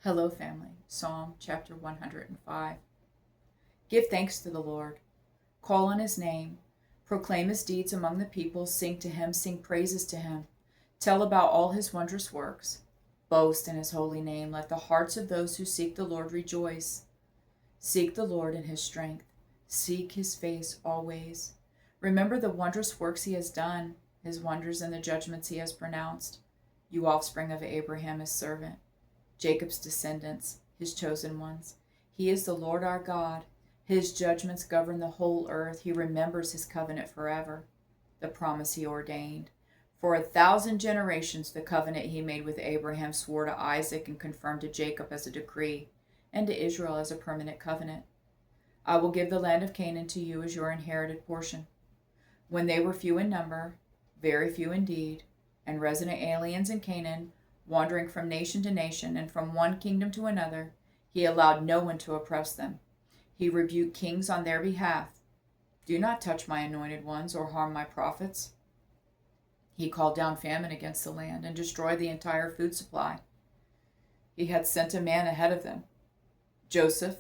Hello, family. Psalm chapter 105. Give thanks to the Lord. Call on his name. Proclaim his deeds among the people. Sing to him. Sing praises to him. Tell about all his wondrous works. Boast in his holy name. Let the hearts of those who seek the Lord rejoice. Seek the Lord in his strength. Seek his face always. Remember the wondrous works he has done, his wonders and the judgments he has pronounced. You offspring of Abraham, his servant, Jacob's descendants, his chosen ones. He is the Lord our God. His judgments govern the whole earth. He remembers his covenant forever, the promise he ordained. For 1,000 generations, the covenant he made with Abraham swore to Isaac and confirmed to Jacob as a decree, and to Israel as a permanent covenant. I will give the land of Canaan to you as your inherited portion. When they were few in number, very few indeed, and resident aliens in Canaan, wandering from nation to nation and from one kingdom to another, he allowed no one to oppress them. He rebuked kings on their behalf. Do not touch my anointed ones or harm my prophets. He called down famine against the land and destroyed the entire food supply. He had sent a man ahead of them, Joseph,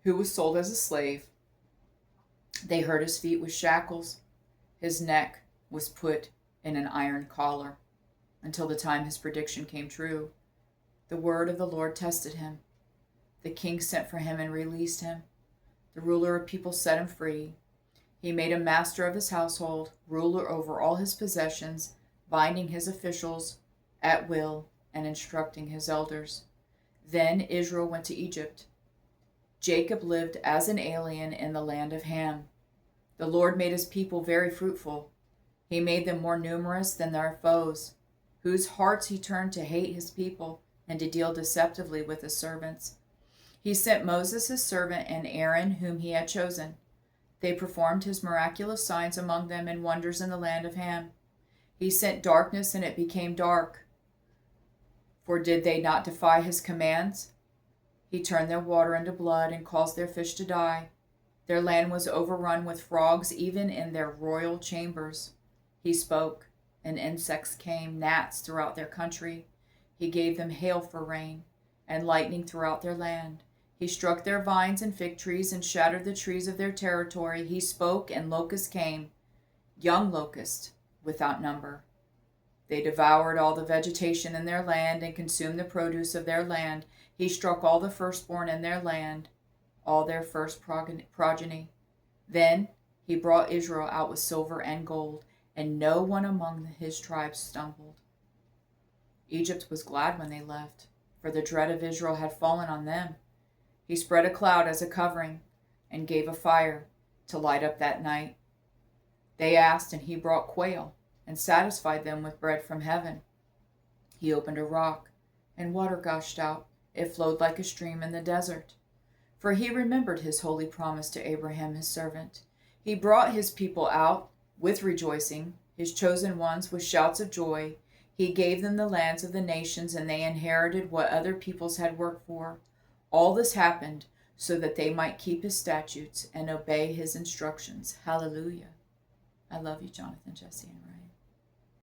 who was sold as a slave. They hurt his feet with shackles. His neck was put in an iron collar until the time his prediction came true. The word of the Lord tested him. The king sent for him and released him. The ruler of people set him free. He made him master of his household, ruler over all his possessions, binding his officials at will and instructing his elders. Then Israel went to Egypt. Jacob lived as an alien in the land of Ham. The Lord made his people very fruitful. He made them more numerous than their foes, whose hearts he turned to hate his people and to deal deceptively with his servants. He sent Moses his servant and Aaron whom he had chosen. They performed his miraculous signs among them and wonders in the land of Ham. He sent darkness and it became dark. For did they not defy his commands? He turned their water into blood and caused their fish to die. Their land was overrun with frogs even in their royal chambers. He spoke, and insects came, gnats throughout their country. He gave them hail for rain, and lightning throughout their land. He struck their vines and fig trees and shattered the trees of their territory. He spoke, and locusts came, young locusts without number. They devoured all the vegetation in their land and consumed the produce of their land. He struck all the firstborn in their land, all their first progeny. Then he brought Israel out with silver and gold, and no one among his tribes stumbled. Egypt was glad when they left, for the dread of Israel had fallen on them. He spread a cloud as a covering and gave a fire to light up that night. They asked, and he brought quail and satisfied them with bread from heaven. He opened a rock, and water gushed out. It flowed like a stream in the desert. For he remembered his holy promise to Abraham his servant. He brought his people out with rejoicing, his chosen ones with shouts of joy. He gave them the lands of the nations, and they inherited what other peoples had worked for. All this happened so that they might keep his statutes and obey his instructions. Hallelujah. I love you, Jonathan, Jesse, and Ray.